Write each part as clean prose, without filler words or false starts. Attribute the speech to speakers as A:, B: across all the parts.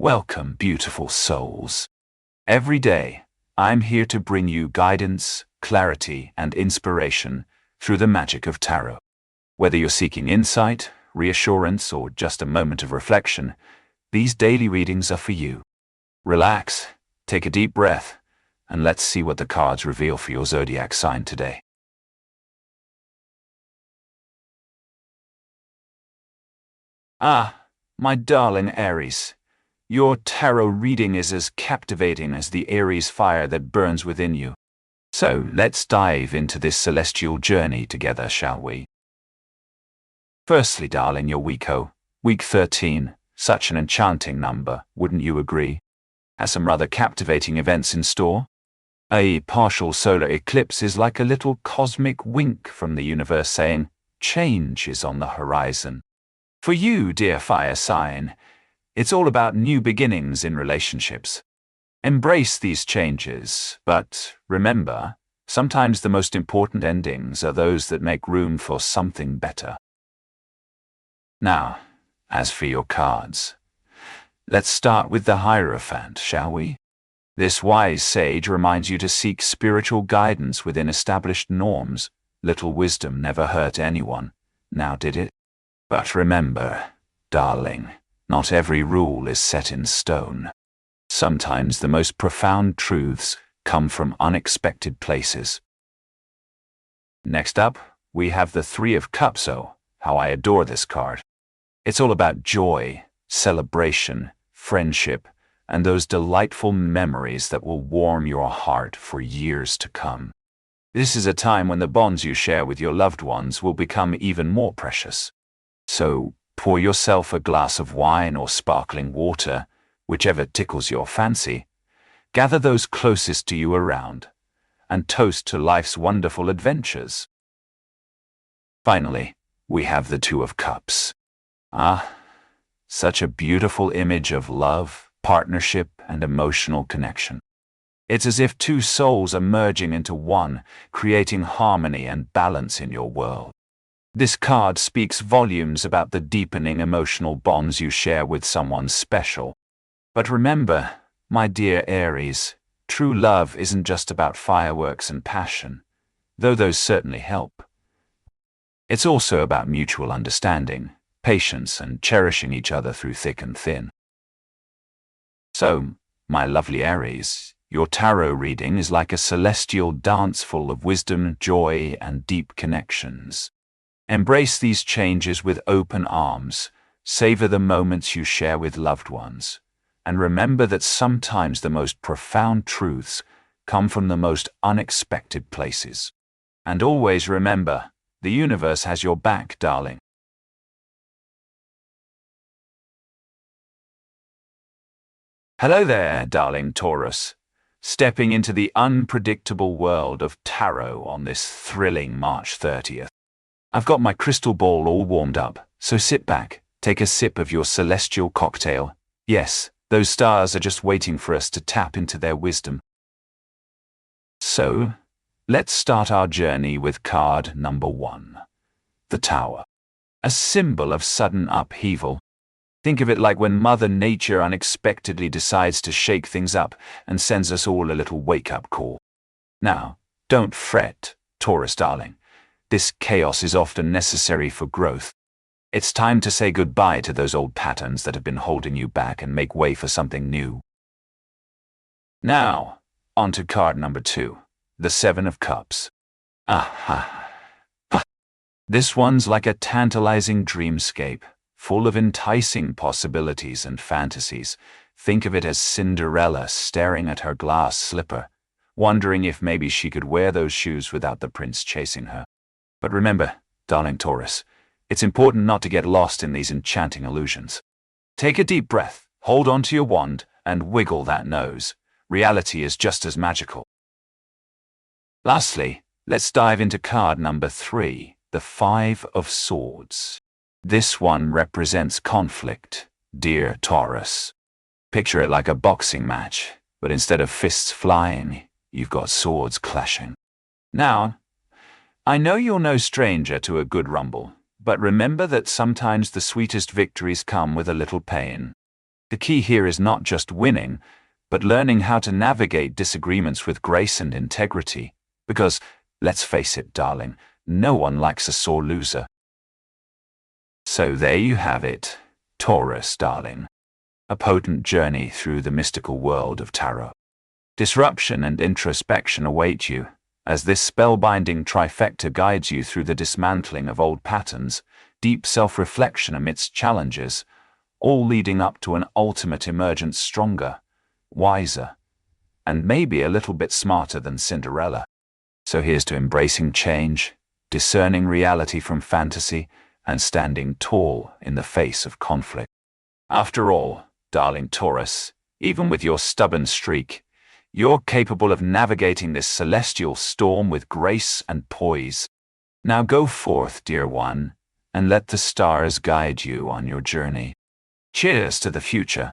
A: Welcome, beautiful souls. Every day, I'm here to bring you guidance, clarity, and inspiration through the magic of tarot. Whether you're seeking insight, reassurance, or just a moment of reflection, these daily readings are for you. Relax, take a deep breath, and let's see what the cards reveal for your zodiac sign today. Ah, my darling Aries. Your tarot reading is as captivating as the Aries fire that burns within you. So let's dive into this celestial journey together, shall we? Firstly, darling, your week 13, such an enchanting number, wouldn't you agree? Has some rather captivating events in store. A partial solar eclipse is like a little cosmic wink from the universe saying, change is on the horizon. For you, dear fire sign, it's all about new beginnings in relationships. Embrace these changes, but remember, sometimes the most important endings are those that make room for something better. Now, as for your cards, let's start with the Hierophant, shall we? This wise sage reminds you to seek spiritual guidance within established norms. Little wisdom never hurt anyone, now did it? But remember, darling, not every rule is set in stone. Sometimes the most profound truths come from unexpected places. Next up, we have the Three of Cups. Oh, how I adore this card. It's all about joy, celebration, friendship, and those delightful memories that will warm your heart for years to come. This is a time when the bonds you share with your loved ones will become even more precious. So, pour yourself a glass of wine or sparkling water, whichever tickles your fancy. Gather those closest to you around, and toast to life's wonderful adventures. Finally, we have the Two of Cups. Ah, such a beautiful image of love, partnership, and emotional connection. It's as if two souls are merging into one, creating harmony and balance in your world. This card speaks volumes about the deepening emotional bonds you share with someone special. But remember, my dear Aries, true love isn't just about fireworks and passion, though those certainly help. It's also about mutual understanding, patience, and cherishing each other through thick and thin. So, my lovely Aries, your tarot reading is like a celestial dance full of wisdom, joy, and deep connections. Embrace these changes with open arms, savor the moments you share with loved ones, and remember that sometimes the most profound truths come from the most unexpected places. And always remember, the universe has your back, darling. Hello there, darling Taurus. Stepping into the unpredictable world of tarot on this thrilling March 30th. I've got my crystal ball all warmed up, so sit back, take a sip of your celestial cocktail. Yes, those stars are just waiting for us to tap into their wisdom. So, let's start our journey with card number 1, the Tower. A symbol of sudden upheaval. Think of it like when Mother Nature unexpectedly decides to shake things up and sends us all a little wake-up call. Now, don't fret, Taurus darling. This chaos is often necessary for growth. It's time to say goodbye to those old patterns that have been holding you back and make way for something new. Now, on to card number 2, the Seven of Cups. This one's like a tantalizing dreamscape, full of enticing possibilities and fantasies. Think of it as Cinderella staring at her glass slipper, wondering if maybe she could wear those shoes without the prince chasing her. But remember, darling Taurus, it's important not to get lost in these enchanting illusions. Take a deep breath, hold on to your wand, and wiggle that nose. Reality is just as magical. Lastly, let's dive into card number 3, the Five of Swords. This one represents conflict, dear Taurus. Picture it like a boxing match, but instead of fists flying, you've got swords clashing. Now, I know you're no stranger to a good rumble, but remember that sometimes the sweetest victories come with a little pain. The key here is not just winning, but learning how to navigate disagreements with grace and integrity. Because, let's face it, darling, no one likes a sore loser. So there you have it, Taurus, darling. A potent journey through the mystical world of tarot. Disruption and introspection await you, as this spellbinding trifecta guides you through the dismantling of old patterns, deep self-reflection amidst challenges, all leading up to an ultimate emergence stronger, wiser, and maybe a little bit smarter than Cinderella. So here's to embracing change, discerning reality from fantasy, and standing tall in the face of conflict. After all, darling Taurus, even with your stubborn streak, you're capable of navigating this celestial storm with grace and poise. Now go forth, dear one, and let the stars guide you on your journey. Cheers to the future.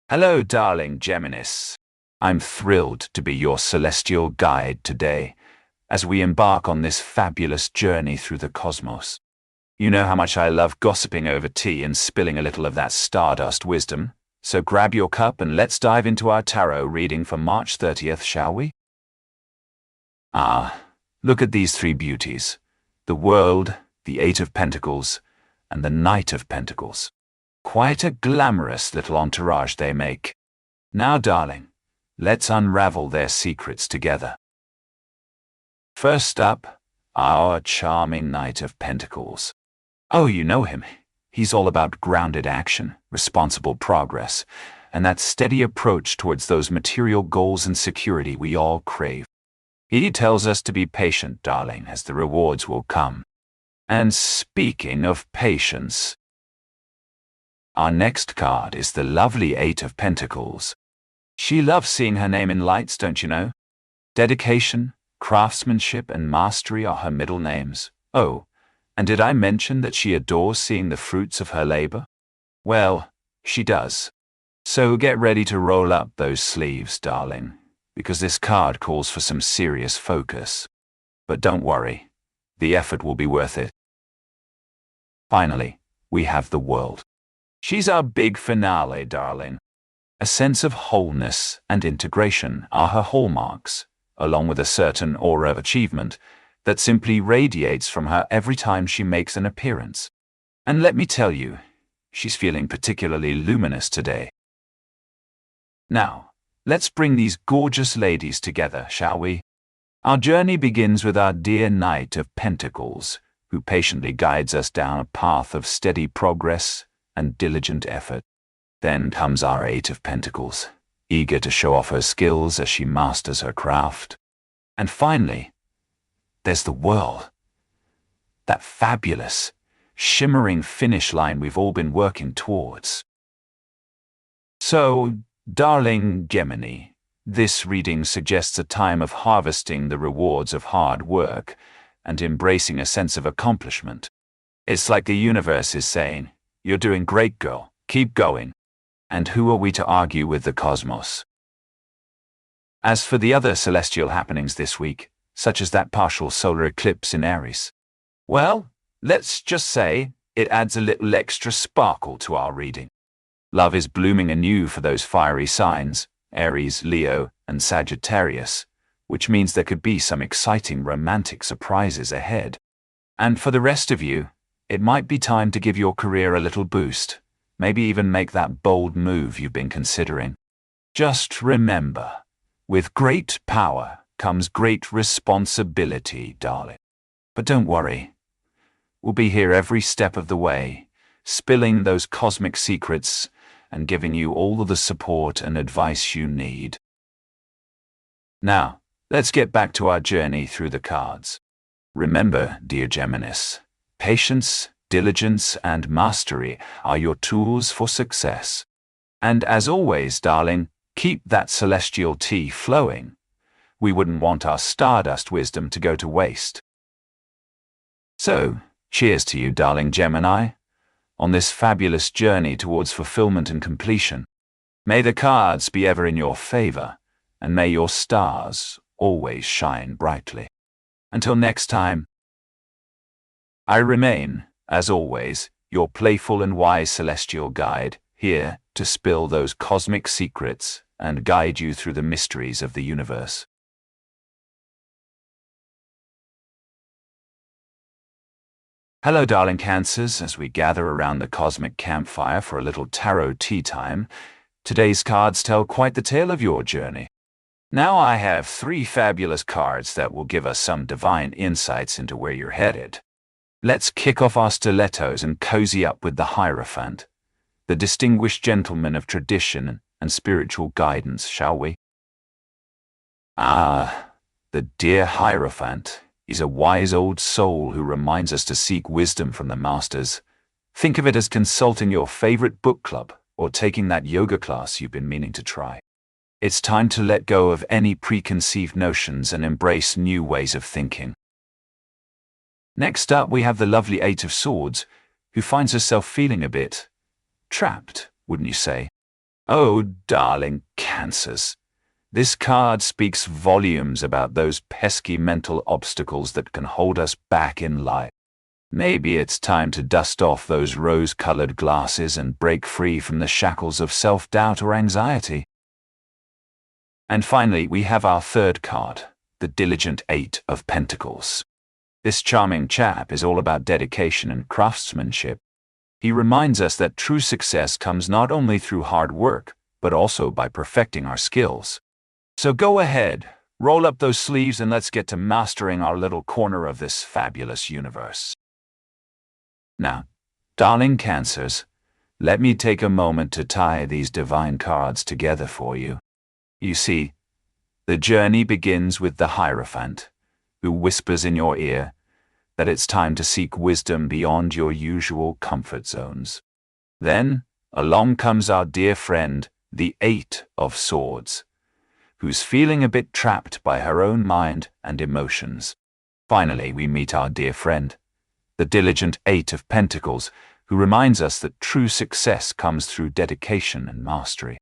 A: Hello, darling Geminis. I'm thrilled to be your celestial guide today, as we embark on this fabulous journey through the cosmos. You know how much I love gossiping over tea and spilling a little of that stardust wisdom, so grab your cup and let's dive into our tarot reading for March 30th, shall we? Look at these three beauties: the World, the Eight of Pentacles, and the Knight of Pentacles. Quite a glamorous little entourage they make. Now, darling, let's unravel their secrets together. First up, our charming Knight of Pentacles. Oh, you know him. He's all about grounded action, responsible progress, and that steady approach towards those material goals and security we all crave. He tells us to be patient, darling, as the rewards will come. And speaking of patience, our next card is the lovely Eight of Pentacles. She loves seeing her name in lights, don't you know? Dedication, craftsmanship, and mastery are her middle names. Oh, and did I mention that she adores seeing the fruits of her labor? Well, she does. So get ready to roll up those sleeves, darling, because this card calls for some serious focus. But don't worry, the effort will be worth it. Finally, we have the World. She's our big finale, darling. A sense of wholeness and integration are her hallmarks, along with a certain aura of achievement that simply radiates from her every time she makes an appearance. And let me tell you, she's feeling particularly luminous today. Now, let's bring these gorgeous ladies together, shall we? Our journey begins with our dear Knight of Pentacles, who patiently guides us down a path of steady progress and diligent effort. Then comes our Eight of Pentacles, eager to show off her skills as she masters her craft. And finally, there's the World. That fabulous, shimmering finish line we've all been working towards. So, darling Gemini, this reading suggests a time of harvesting the rewards of hard work and embracing a sense of accomplishment. It's like the universe is saying, "You're doing great, girl. Keep going." And who are we to argue with the cosmos? As for the other celestial happenings this week, such as that partial solar eclipse in Aries, well, let's just say it adds a little extra sparkle to our reading. Love is blooming anew for those fiery signs, Aries, Leo, and Sagittarius, which means there could be some exciting romantic surprises ahead. And for the rest of you, it might be time to give your career a little boost, maybe even make that bold move you've been considering. Just remember, with great power comes great responsibility, darling. But don't worry, we'll be here every step of the way, spilling those cosmic secrets and giving you all of the support and advice you need. Now, let's get back to our journey through the cards. Remember, dear Geminis, patience, diligence, and mastery are your tools for success. And as always, darling, keep that celestial tea flowing. We wouldn't want our stardust wisdom to go to waste. So, cheers to you, darling Gemini, on this fabulous journey towards fulfillment and completion. May the cards be ever in your favor, and may your stars always shine brightly. Until next time. I remain, as always, your playful and wise celestial guide, here to spill those cosmic secrets and guide you through the mysteries of the universe. Hello, darling Cancers, as we gather around the cosmic campfire for a little tarot tea time. Today's cards tell quite the tale of your journey. Now I have 3 fabulous cards that will give us some divine insights into where you're headed. Let's kick off our stilettos and cozy up with the Hierophant, the distinguished gentleman of tradition and spiritual guidance, shall we? Ah, the dear Hierophant is a wise old soul who reminds us to seek wisdom from the masters. Think of it as consulting your favorite book club or taking that yoga class you've been meaning to try. It's time to let go of any preconceived notions and embrace new ways of thinking. Next up, we have the lovely 8 of Swords, who finds herself feeling a bit trapped, wouldn't you say? Oh, darling Cancers. This card speaks volumes about those pesky mental obstacles that can hold us back in life. Maybe it's time to dust off those rose-colored glasses and break free from the shackles of self-doubt or anxiety. And finally, we have our 3rd card, the diligent 8 of Pentacles. This charming chap is all about dedication and craftsmanship. He reminds us that true success comes not only through hard work, but also by perfecting our skills. So go ahead, roll up those sleeves and let's get to mastering our little corner of this fabulous universe. Now, darling Cancers, let me take a moment to tie these divine cards together for you. You see, the journey begins with the Hierophant, who whispers in your ear that it's time to seek wisdom beyond your usual comfort zones. Then, along comes our dear friend, the 8 of Swords, who's feeling a bit trapped by her own mind and emotions. Finally, we meet our dear friend, the diligent 8 of Pentacles, who reminds us that true success comes through dedication and mastery.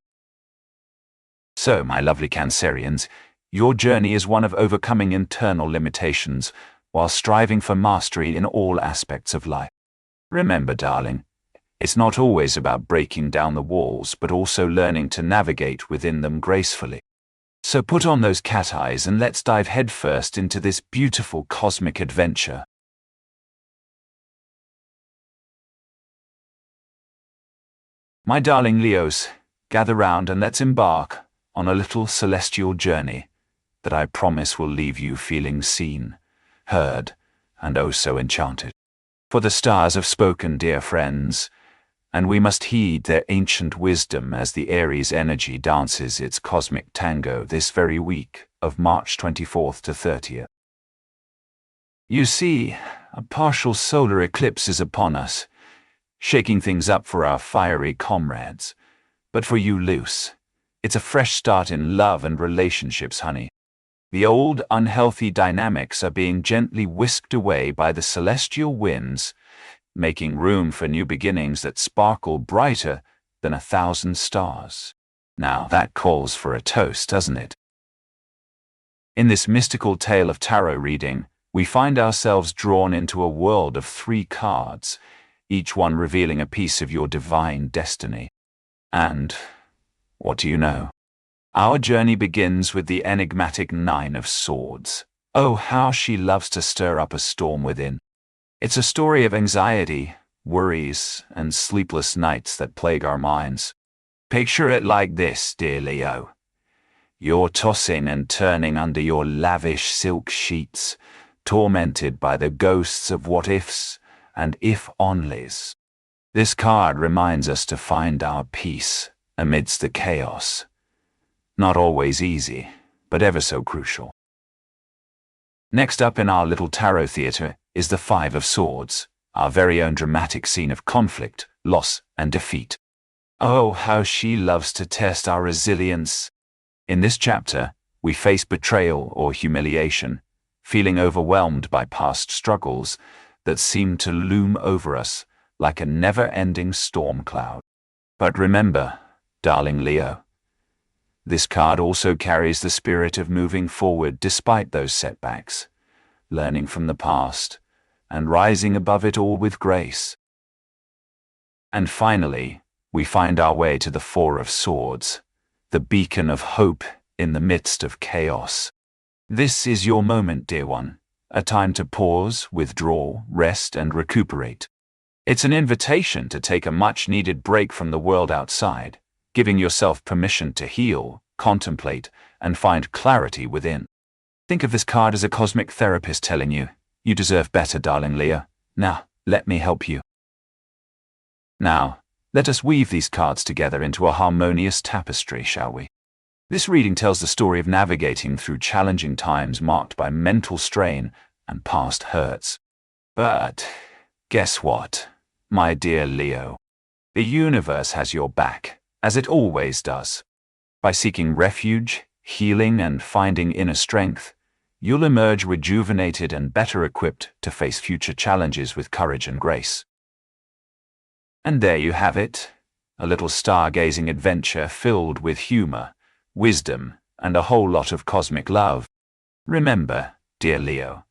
A: So, my lovely Cancerians, your journey is one of overcoming internal limitations while striving for mastery in all aspects of life. Remember, darling, it's not always about breaking down the walls, but also learning to navigate within them gracefully. So put on those cat eyes and let's dive headfirst into this beautiful cosmic adventure. My darling Leos, gather round and let's embark on a little celestial journey that I promise will leave you feeling seen, heard, and oh so enchanted. For the stars have spoken, dear friends, and we must heed their ancient wisdom as the Aries energy dances its cosmic tango this very week of March 24th to 30th. You see, a partial solar eclipse is upon us, shaking things up for our fiery comrades. But for you, Luce, it's a fresh start in love and relationships, honey. The old, unhealthy dynamics are being gently whisked away by the celestial winds, making room for new beginnings that sparkle brighter than 1,000 stars. Now, that calls for a toast, doesn't it? In this mystical tale of tarot reading, we find ourselves drawn into a world of 3 cards, each one revealing a piece of your divine destiny. And what do you know? Our journey begins with the enigmatic 9 of Swords. Oh, how she loves to stir up a storm within. It's a story of anxiety, worries, and sleepless nights that plague our minds. Picture it like this, dear Leo. You're tossing and turning under your lavish silk sheets, tormented by the ghosts of what-ifs and if-onlys. This card reminds us to find our peace amidst the chaos. Not always easy, but ever so crucial. Next up in our little tarot theatre is the 5 of Swords, our very own dramatic scene of conflict, loss, and defeat. Oh, how she loves to test our resilience. In this chapter, we face betrayal or humiliation, feeling overwhelmed by past struggles that seem to loom over us like a never-ending storm cloud. But remember, darling Leo, this card also carries the spirit of moving forward despite those setbacks, learning from the past, and rising above it all with grace. And finally, we find our way to the Four of Swords, the beacon of hope in the midst of chaos. This is your moment, dear one, a time to pause, withdraw, rest, and recuperate. It's an invitation to take a much-needed break from the world outside, giving yourself permission to heal, contemplate, and find clarity within. Think of this card as a cosmic therapist telling you, you deserve better, darling Leo. Now, let me help you. Now, let us weave these cards together into a harmonious tapestry, shall we? This reading tells the story of navigating through challenging times marked by mental strain and past hurts. But guess what, my dear Leo? The universe has your back, as it always does. By seeking refuge, healing, and finding inner strength, you'll emerge rejuvenated and better equipped to face future challenges with courage and grace. And there you have it, a little stargazing adventure filled with humor, wisdom, and a whole lot of cosmic love. Remember, dear Leo,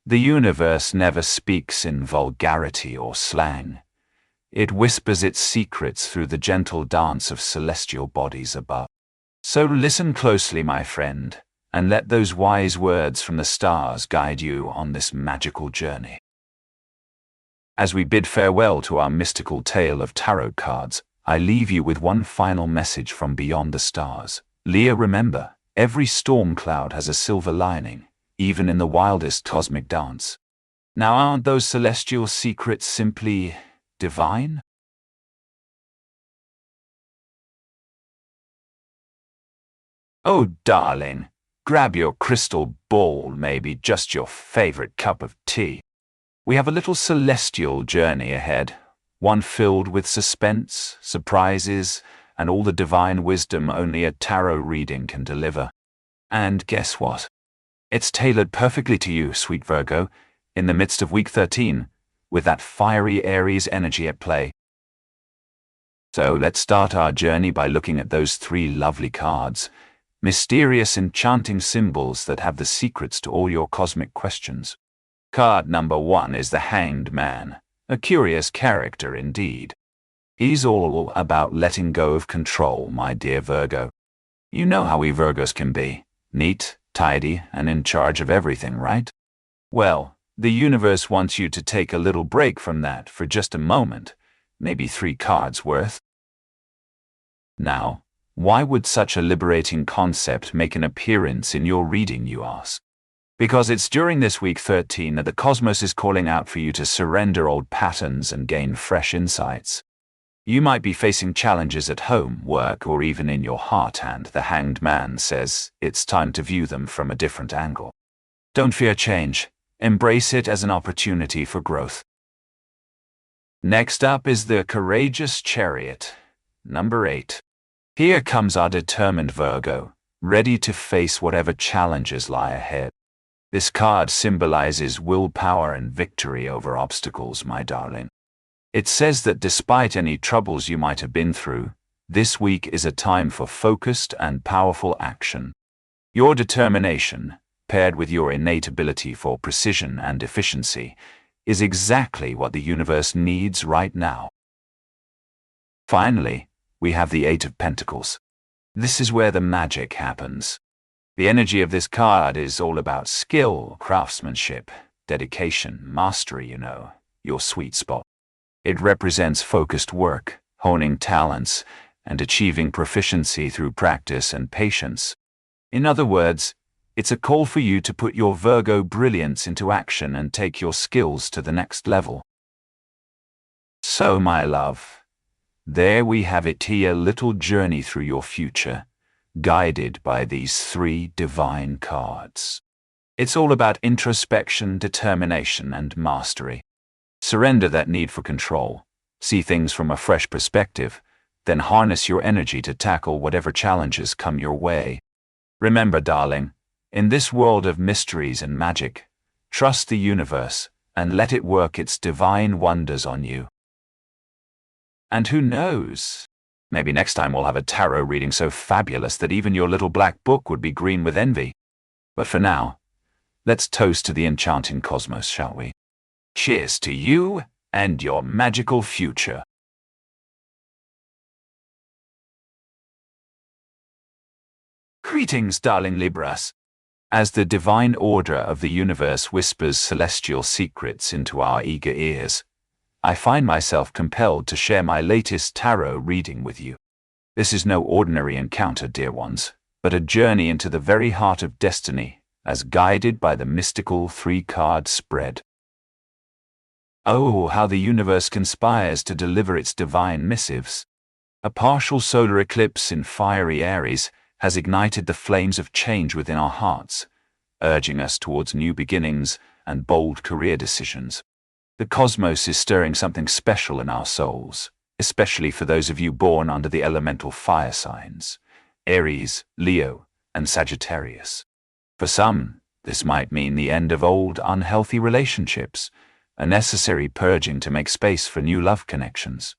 A: the universe never speaks in vulgarity or slang. It whispers its secrets through the gentle dance of celestial bodies above. So listen closely, my friend, and let those wise words from the stars guide you on this magical journey. As we bid farewell to our mystical tale of tarot cards, I leave you with one final message from beyond the stars. Leo, remember, every storm cloud has a silver lining, even in the wildest cosmic dance. Now, aren't those celestial secrets simply divine? Oh, darling, grab your crystal ball, maybe just your favorite cup of tea. We have a little celestial journey ahead, one filled with suspense, surprises, and all the divine wisdom only a tarot reading can deliver. And guess what? It's tailored perfectly to you, sweet Virgo, in the midst of week 13, with that fiery Aries energy at play. So let's start our journey by looking at those three lovely cards, mysterious, enchanting symbols that have the secrets to all your cosmic questions. Card number 1 is the Hanged Man, a curious character indeed. He's all about letting go of control, my dear Virgo. You know how we Virgos can be, neat, tidy, and in charge of everything, right? Well, the universe wants you to take a little break from that for just a moment, maybe 3 cards worth. Now, why would such a liberating concept make an appearance in your reading, you ask? Because it's during this week 13 that the cosmos is calling out for you to surrender old patterns and gain fresh insights. You might be facing challenges at home, work, or even in your heart, and the Hanged Man says it's time to view them from a different angle. Don't fear change. Embrace it as an opportunity for growth. Next up is the Courageous Chariot, number 8. Here comes our determined Virgo, ready to face whatever challenges lie ahead. This card symbolizes willpower and victory over obstacles, my darling. It says that despite any troubles you might have been through, this week is a time for focused and powerful action. Your determination, paired with your innate ability for precision and efficiency, is exactly what the universe needs right now. Finally, we have the 8 of Pentacles. This is where the magic happens. The energy of this card is all about skill, craftsmanship, dedication, mastery, your sweet spot. It represents focused work, honing talents, and achieving proficiency through practice and patience. In other words, it's a call for you to put your Virgo brilliance into action and take your skills to the next level. So, my love, there we have it here, a little journey through your future, guided by these 3 divine cards. It's all about introspection, determination, and mastery. Surrender that need for control, see things from a fresh perspective, then harness your energy to tackle whatever challenges come your way. Remember, darling, in this world of mysteries and magic, trust the universe and let it work its divine wonders on you. And who knows? Maybe next time we'll have a tarot reading so fabulous that even your little black book would be green with envy. But for now, let's toast to the enchanting cosmos, shall we? Cheers to you and your magical future. Greetings, darling Libras. As the divine order of the universe whispers celestial secrets into our eager ears, I find myself compelled to share my latest tarot reading with you. This is no ordinary encounter, dear ones, but a journey into the very heart of destiny, as guided by the mystical three-card spread. Oh, how the universe conspires to deliver its divine missives. A partial solar eclipse in fiery Aries has ignited the flames of change within our hearts, urging us towards new beginnings and bold career decisions. The cosmos is stirring something special in our souls, especially for those of you born under the elemental fire signs, Aries, Leo, and Sagittarius. For some, this might mean the end of old, unhealthy relationships, a necessary purging to make space for new love connections.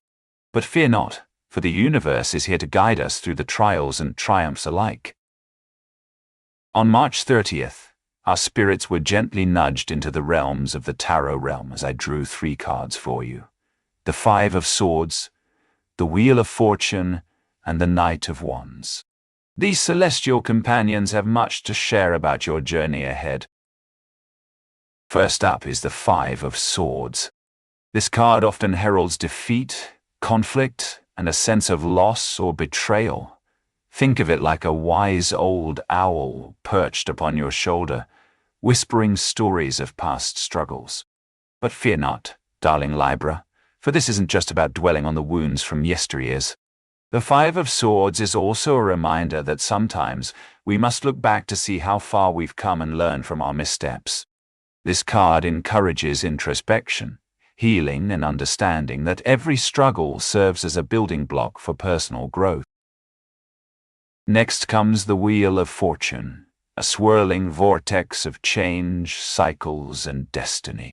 A: But fear not, for the universe is here to guide us through the trials and triumphs alike. On March 30th, our spirits were gently nudged into the realms of the tarot realm as I drew 3 cards for you: the 5 of Swords, the Wheel of Fortune, and the Knight of Wands. These celestial companions have much to share about your journey ahead. First up is the 5 of Swords. This card often heralds defeat, conflict, and a sense of loss or betrayal. Think of it like a wise old owl perched upon your shoulder, whispering stories of past struggles. But fear not, darling Libra, for this isn't just about dwelling on the wounds from yesteryears. The 5 of Swords is also a reminder that sometimes we must look back to see how far we've come and learn from our missteps. This card encourages introspection, healing, and understanding that every struggle serves as a building block for personal growth. Next comes the Wheel of Fortune, a swirling vortex of change, cycles, and destiny.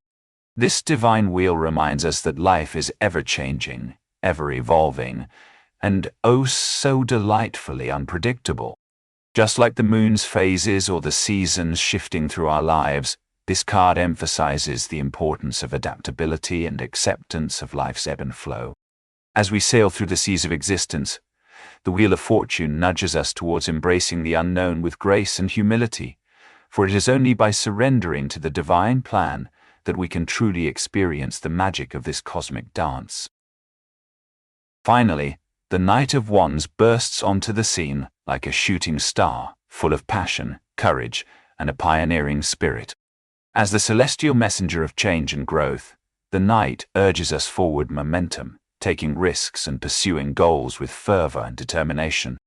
A: This divine wheel reminds us that life is ever-changing, ever-evolving, and oh so delightfully unpredictable. Just like the moon's phases or the seasons shifting through our lives, this card emphasizes the importance of adaptability and acceptance of life's ebb and flow. As we sail through the seas of existence, the Wheel of Fortune nudges us towards embracing the unknown with grace and humility, for it is only by surrendering to the divine plan that we can truly experience the magic of this cosmic dance. Finally, the Knight of Wands bursts onto the scene like a shooting star, full of passion, courage, and a pioneering spirit. As the celestial messenger of change and growth, the Knight urges us forward momentum, taking risks and pursuing goals with fervor and determination.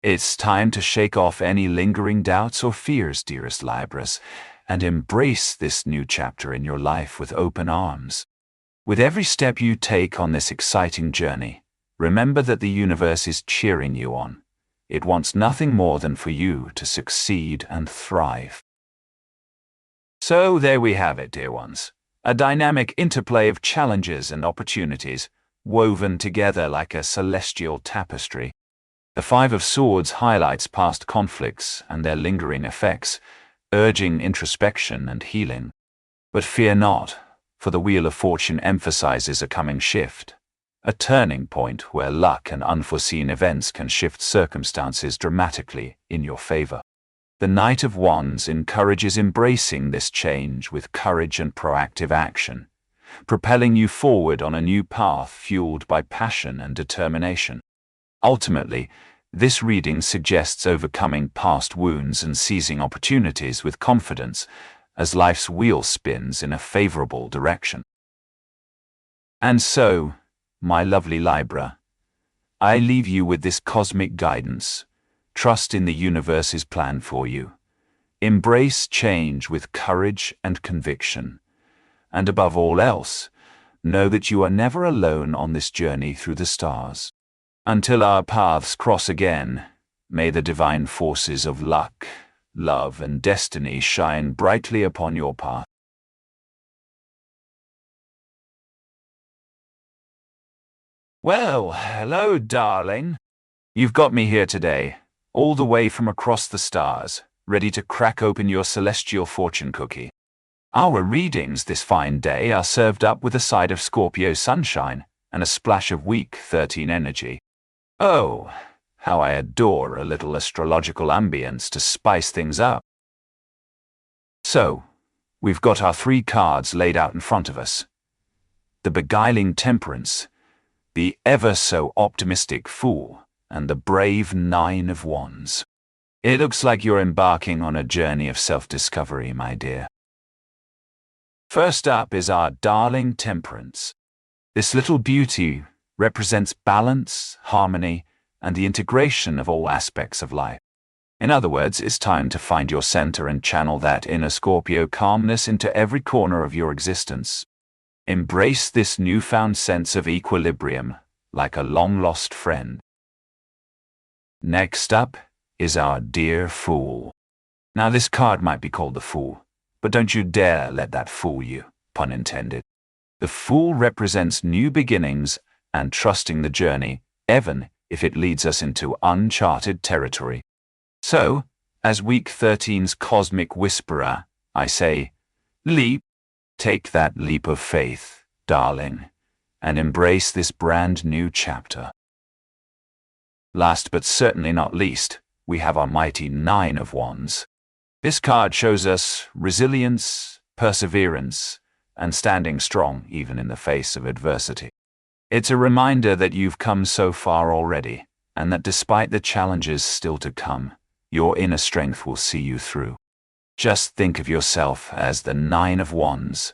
A: It's time to shake off any lingering doubts or fears, dearest Libras, and embrace this new chapter in your life with open arms. With every step you take on this exciting journey, remember that the universe is cheering you on. It wants nothing more than for you to succeed and thrive. So there we have it, dear ones. A dynamic interplay of challenges and opportunities, woven together like a celestial tapestry. The 5 of Swords highlights past conflicts and their lingering effects, urging introspection and healing. But fear not, for the Wheel of Fortune emphasizes a coming shift, a turning point where luck and unforeseen events can shift circumstances dramatically in your favor. The Knight of Wands encourages embracing this change with courage and proactive action, propelling you forward on a new path fueled by passion and determination. Ultimately, this reading suggests overcoming past wounds and seizing opportunities with confidence as life's wheel spins in a favorable direction. And so, my lovely Libra, I leave you with this cosmic guidance. Trust in the universe's plan for you. Embrace change with courage and conviction. And above all else, know that you are never alone on this journey through the stars. Until our paths cross again, may the divine forces of luck, love, and destiny shine brightly upon your path. Well, hello, darling. You've got me here today, all the way from across the stars, ready to crack open your celestial fortune cookie. Our readings this fine day are served up with a side of Scorpio sunshine and a splash of week 13 energy. Oh, how I adore a little astrological ambience to spice things up. So, we've got our 3 cards laid out in front of us. The beguiling Temperance, the ever-so-optimistic Fool, and the brave 9 of Wands. It looks like you're embarking on a journey of self-discovery, my dear. First up is our darling Temperance. This little beauty represents balance, harmony, and the integration of all aspects of life. In other words, it's time to find your center and channel that inner Scorpio calmness into every corner of your existence. Embrace this newfound sense of equilibrium, like a long-lost friend. Next up is our dear Fool. Now this card might be called the Fool, but don't you dare let that fool you, pun intended. The Fool represents new beginnings and trusting the journey, even if it leads us into uncharted territory. So, as week 13's cosmic whisperer, I say, leap, take that leap of faith, darling, and embrace this brand new chapter. Last but certainly not least, we have our mighty 9 of Wands. This card shows us resilience, perseverance, and standing strong even in the face of adversity. It's a reminder that you've come so far already, and that despite the challenges still to come, your inner strength will see you through. Just think of yourself as the 9 of Wands,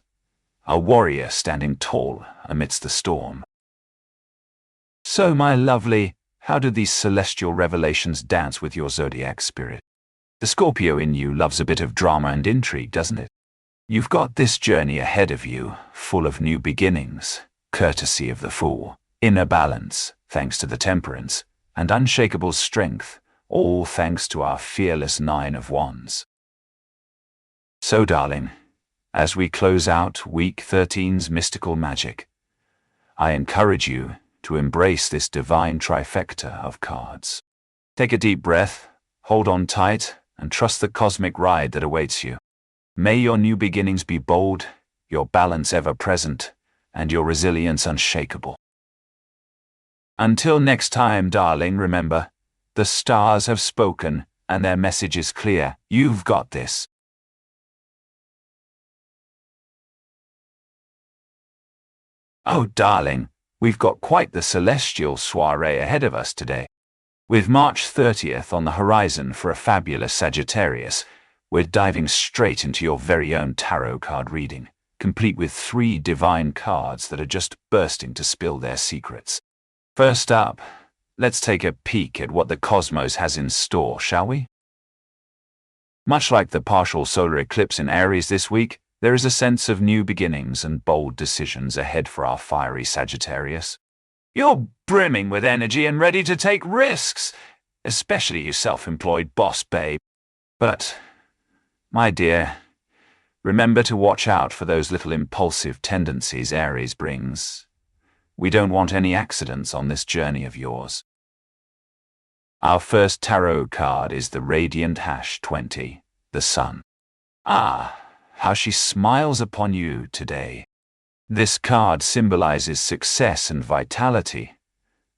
A: a warrior standing tall amidst the storm. So, my lovely, how do these celestial revelations dance with your zodiac spirit? The Scorpio in you loves a bit of drama and intrigue, doesn't it? You've got this journey ahead of you, full of new beginnings, courtesy of the Fool, inner balance, thanks to the Temperance, and unshakable strength, all thanks to our fearless 9 of Wands. So, darling, as we close out week 13's mystical magic, I encourage you to embrace this divine trifecta of cards. Take a deep breath, hold on tight, and trust the cosmic ride that awaits you. May your new beginnings be bold, your balance ever present, and your resilience unshakable. Until next time, darling, remember, the stars have spoken, and their message is clear. You've got this. Oh, darling, we've got quite the celestial soiree ahead of us today. With March 30th on the horizon for a fabulous Sagittarius, we're diving straight into your very own tarot card reading, complete with 3 divine cards that are just bursting to spill their secrets. First up, let's take a peek at what the cosmos has in store, shall we? Much like the partial solar eclipse in Aries this week, there is a sense of new beginnings and bold decisions ahead for our fiery Sagittarius. You're brimming with energy and ready to take risks, especially you self-employed boss babe. But, my dear, remember to watch out for those little impulsive tendencies Aries brings. We don't want any accidents on this journey of yours. Our first tarot card is the radiant #20, the Sun. Ah, how she smiles upon you today. This card symbolizes success and vitality,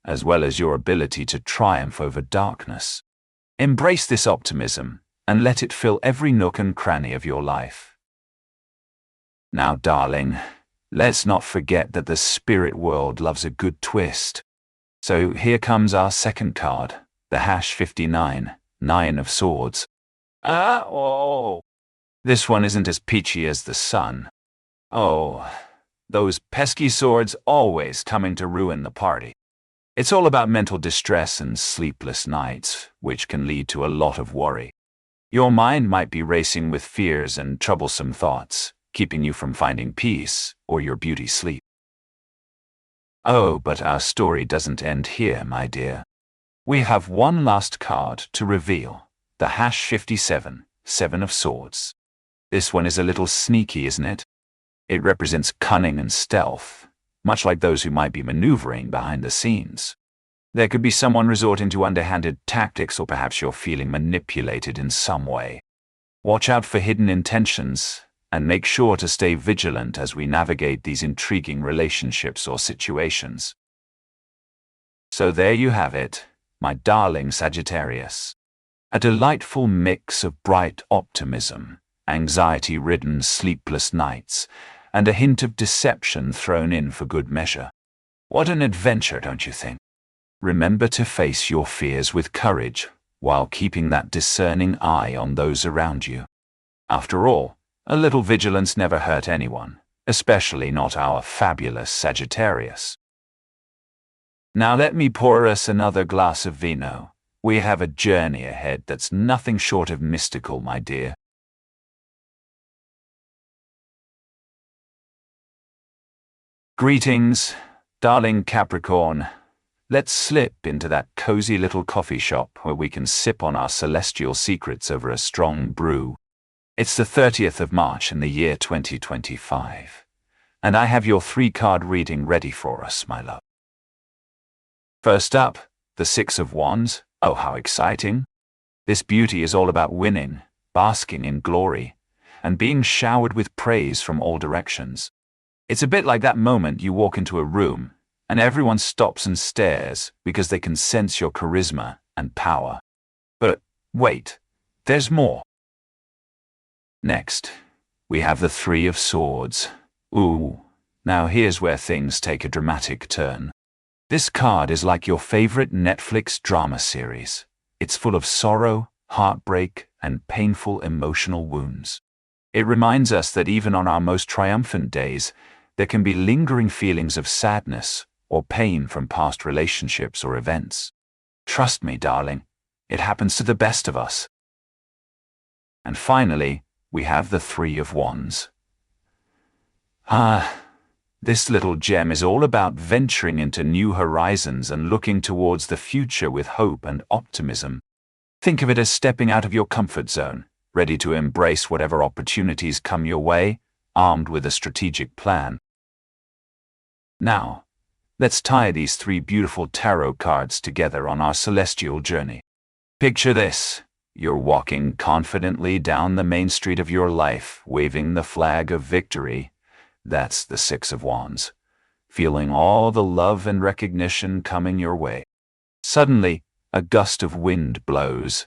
A: as well as your ability to triumph over darkness. Embrace this optimism and let it fill every nook and cranny of your life. Now, darling, let's not forget that the spirit world loves a good twist. So here comes our second card, the #59, 9 of Swords. This one isn't as peachy as the Sun. Oh, those pesky swords always coming to ruin the party. It's all about mental distress and sleepless nights, which can lead to a lot of worry. Your mind might be racing with fears and troublesome thoughts, keeping you from finding peace or your beauty sleep. Oh, but our story doesn't end here, my dear. We have one last card to reveal, the #57, 7 of Swords. This one is a little sneaky, isn't it? It represents cunning and stealth, much like those who might be maneuvering behind the scenes. There could be someone resorting to underhanded tactics, or perhaps you're feeling manipulated in some way. Watch out for hidden intentions and make sure to stay vigilant as we navigate these intriguing relationships or situations. So there you have it, my darling Sagittarius. A delightful mix of bright optimism, anxiety-ridden sleepless nights, and a hint of deception thrown in for good measure. What an adventure, don't you think? Remember to face your fears with courage, while keeping that discerning eye on those around you. After all, a little vigilance never hurt anyone, especially not our fabulous Sagittarius. Now let me pour us another glass of vino. We have a journey ahead that's nothing short of mystical, my dear. Greetings, darling Capricorn. Let's slip into that cozy little coffee shop where we can sip on our celestial secrets over a strong brew. It's the 30th of March in the year 2025, and I have your 3-card reading ready for us, my love. First up, the 6 of Wands. Oh, how exciting! This beauty is all about winning, basking in glory, and being showered with praise from all directions. It's a bit like that moment you walk into a room, and everyone stops and stares because they can sense your charisma and power. But wait, there's more. Next, we have the 3 of Swords. Ooh, now here's where things take a dramatic turn. This card is like your favorite Netflix drama series. It's full of sorrow, heartbreak, and painful emotional wounds. It reminds us that even on our most triumphant days, there can be lingering feelings of sadness or pain from past relationships or events. Trust me, darling, it happens to the best of us. And finally, we have the 3 of Wands. This little gem is all about venturing into new horizons and looking towards the future with hope and optimism. Think of it as stepping out of your comfort zone, ready to embrace whatever opportunities come your way, armed with a strategic plan. Now, let's tie these 3 beautiful tarot cards together on our celestial journey. Picture this. You're walking confidently down the main street of your life, waving the flag of victory. That's the 6 of Wands, feeling all the love and recognition coming your way. Suddenly, a gust of wind blows,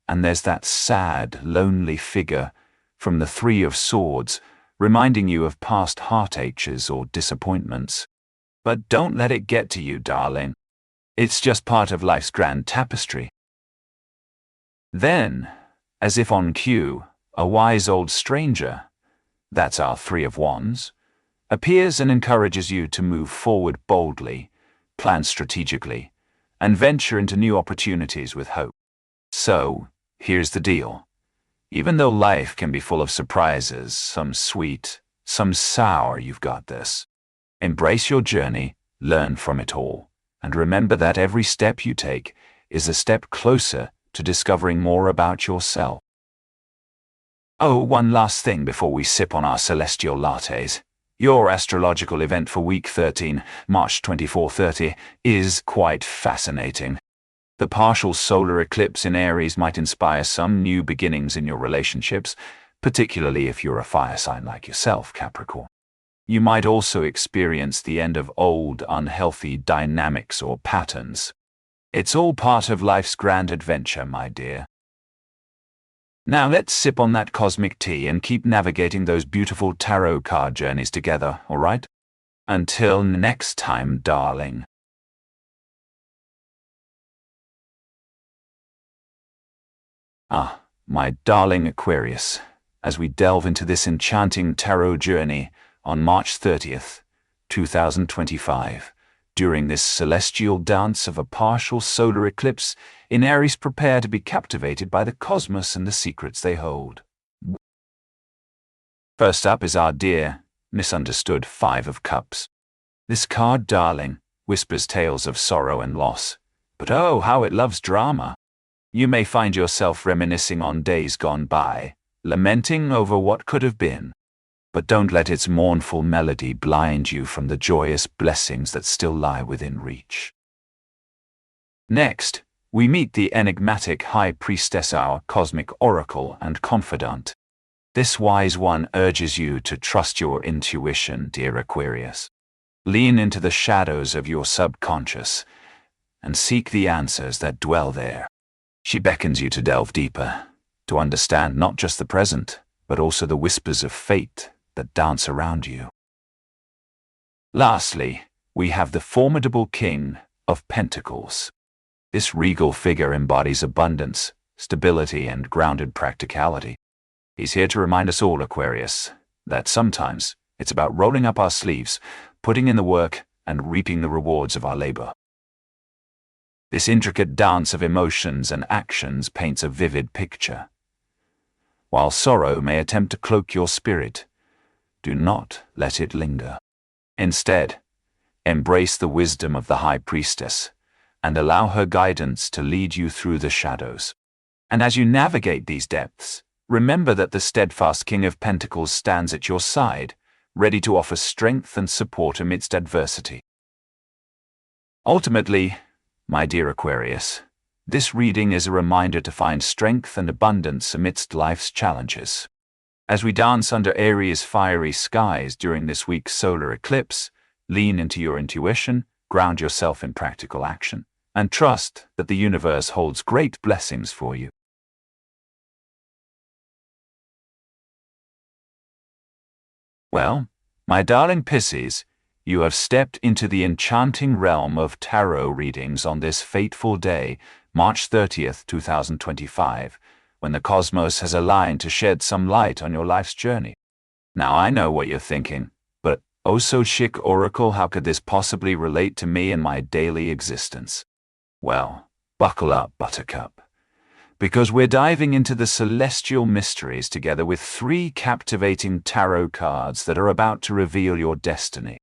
A: and there's that sad, lonely figure from the 3 of Swords, reminding you of past heartaches or disappointments. But don't let it get to you, darling. It's just part of life's grand tapestry. Then, as if on cue, a wise old stranger, that's our 3 of Wands, appears and encourages you to move forward boldly, plan strategically, and venture into new opportunities with hope. So, here's the deal. Even though life can be full of surprises, some sweet, some sour, you've got this. Embrace your journey, learn from it all, and remember that every step you take is a step closer to discovering more about yourself. Oh, one last thing before we sip on our celestial lattes. Your astrological event for week 13, March 24-30, is quite fascinating. The partial solar eclipse in Aries might inspire some new beginnings in your relationships, particularly if you're a fire sign like yourself, Capricorn. You might also experience the end of old, unhealthy dynamics or patterns. It's all part of life's grand adventure, my dear. Now let's sip on that cosmic tea and keep navigating those beautiful tarot card journeys together, all right? Until next time, darling. My darling Aquarius, as we delve into this enchanting tarot journey on March 30th, 2025, during this celestial dance of a partial solar eclipse, in Aries, prepare to be captivated by the cosmos and the secrets they hold. First up is our dear, misunderstood 5 of Cups. This card, darling, whispers tales of sorrow and loss, but oh, how it loves drama. You may find yourself reminiscing on days gone by, lamenting over what could have been. But don't let its mournful melody blind you from the joyous blessings that still lie within reach. Next, we meet the enigmatic High Priestess, our cosmic oracle and confidant. This wise one urges you to trust your intuition, dear Aquarius. Lean into the shadows of your subconscious and seek the answers that dwell there. She beckons you to delve deeper, to understand not just the present, but also the whispers of fate that dance around you. Lastly, we have the formidable King of Pentacles. This regal figure embodies abundance, stability, and grounded practicality. He's here to remind us all, Aquarius, that sometimes it's about rolling up our sleeves, putting in the work, and reaping the rewards of our labor. This intricate dance of emotions and actions paints a vivid picture. While sorrow may attempt to cloak your spirit, do not let it linger. Instead, embrace the wisdom of the High Priestess and allow her guidance to lead you through the shadows. And as you navigate these depths, remember that the steadfast King of Pentacles stands at your side, ready to offer strength and support amidst adversity. Ultimately, my dear Aquarius, this reading is a reminder to find strength and abundance amidst life's challenges. As we dance under Aries' fiery skies during this week's solar eclipse, lean into your intuition, ground yourself in practical action, and trust that the universe holds great blessings for you. Well, my darling Pisces, you have stepped into the enchanting realm of tarot readings on this fateful day, March 30th, 2025, when the cosmos has aligned to shed some light on your life's journey. Now I know what you're thinking, but oh so chic oracle, how could this possibly relate to me and my daily existence? Well, buckle up, Buttercup, because we're diving into the celestial mysteries together with 3 captivating tarot cards that are about to reveal your destiny.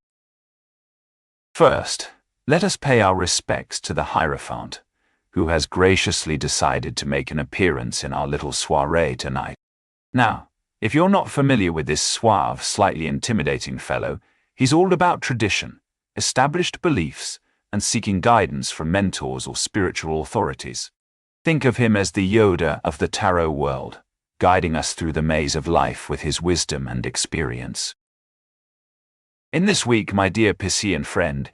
A: First, let us pay our respects to the Hierophant, who has graciously decided to make an appearance in our little soirée tonight. Now, if you're not familiar with this suave, slightly intimidating fellow, he's all about tradition, established beliefs, and seeking guidance from mentors or spiritual authorities. Think of him as the Yoda of the tarot world, guiding us through the maze of life with his wisdom and experience. In this week, my dear Piscean friend,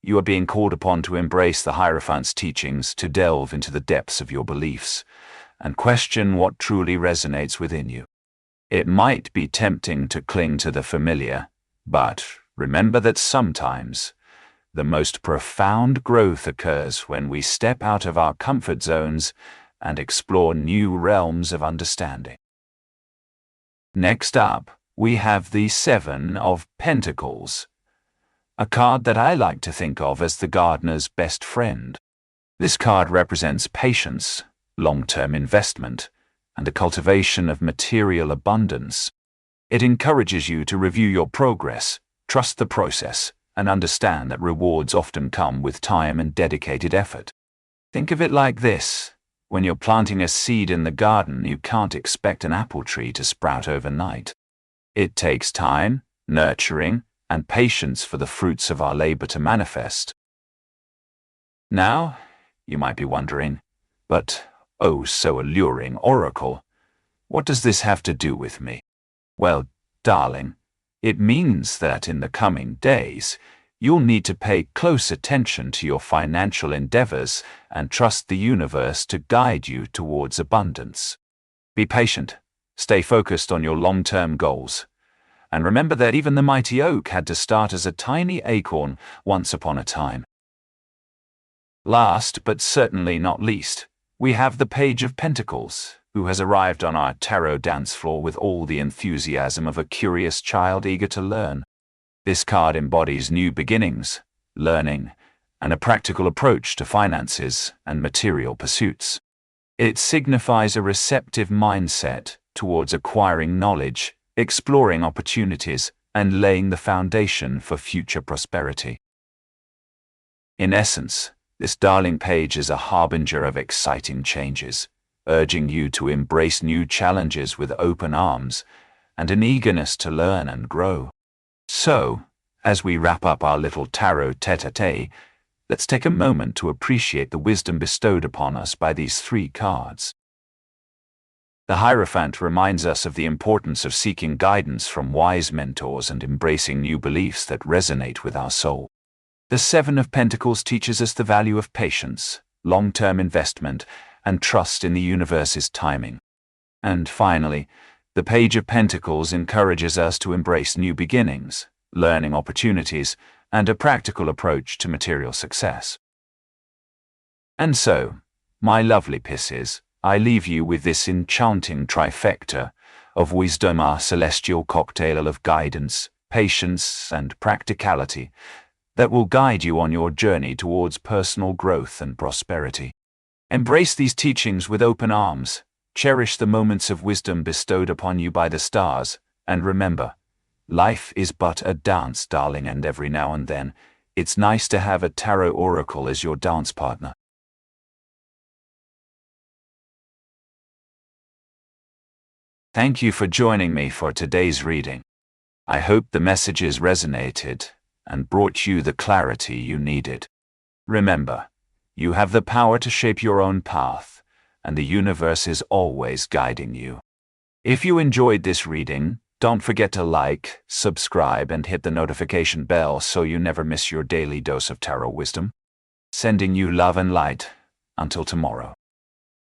A: you are being called upon to embrace the Hierophant's teachings, to delve into the depths of your beliefs, and question what truly resonates within you. It might be tempting to cling to the familiar, but remember that sometimes the most profound growth occurs when we step out of our comfort zones and explore new realms of understanding. Next up, we have the 7 of Pentacles, a card that I like to think of as the gardener's best friend. This card represents patience, long-term investment, and the cultivation of material abundance. It encourages you to review your progress, trust the process, and understand that rewards often come with time and dedicated effort. Think of it like this: when you're planting a seed in the garden, you can't expect an apple tree to sprout overnight. It takes time, nurturing, and patience for the fruits of our labor to manifest. Now, you might be wondering, but oh so alluring oracle, what does this have to do with me? Well, darling, it means that in the coming days, you'll need to pay close attention to your financial endeavors and trust the universe to guide you towards abundance. Be patient, stay focused on your long-term goals, and remember that even the mighty oak had to start as a tiny acorn once upon a time. Last, but certainly not least, we have the Page of Pentacles, who has arrived on our tarot dance floor with all the enthusiasm of a curious child eager to learn. This card embodies new beginnings, learning, and a practical approach to finances and material pursuits. It signifies a receptive mindset towards acquiring knowledge, exploring opportunities, and laying the foundation for future prosperity. In essence, this darling page is a harbinger of exciting changes, urging you to embrace new challenges with open arms and an eagerness to learn and grow. So, as we wrap up our little tarot tete-a-tete, let's take a moment to appreciate the wisdom bestowed upon us by these 3 cards. The Hierophant reminds us of the importance of seeking guidance from wise mentors and embracing new beliefs that resonate with our soul. The Seven of Pentacles teaches us the value of patience, long-term investment, and trust in the universe's timing. And finally, the Page of Pentacles encourages us to embrace new beginnings, learning opportunities, and a practical approach to material success. And so, my lovely Pisces, I leave you with this enchanting trifecta of wisdom, our celestial cocktail of guidance, patience, and practicality that will guide you on your journey towards personal growth and prosperity. Embrace these teachings with open arms, cherish the moments of wisdom bestowed upon you by the stars, and remember, life is but a dance, darling, and every now and then, it's nice to have a tarot oracle as your dance partner. Thank you for joining me for today's reading. I hope the messages resonated and brought you the clarity you needed. Remember, you have the power to shape your own path, and the universe is always guiding you. If you enjoyed this reading, don't forget to like, subscribe, and hit the notification bell so you never miss your daily dose of tarot wisdom. Sending you love and light. Until tomorrow.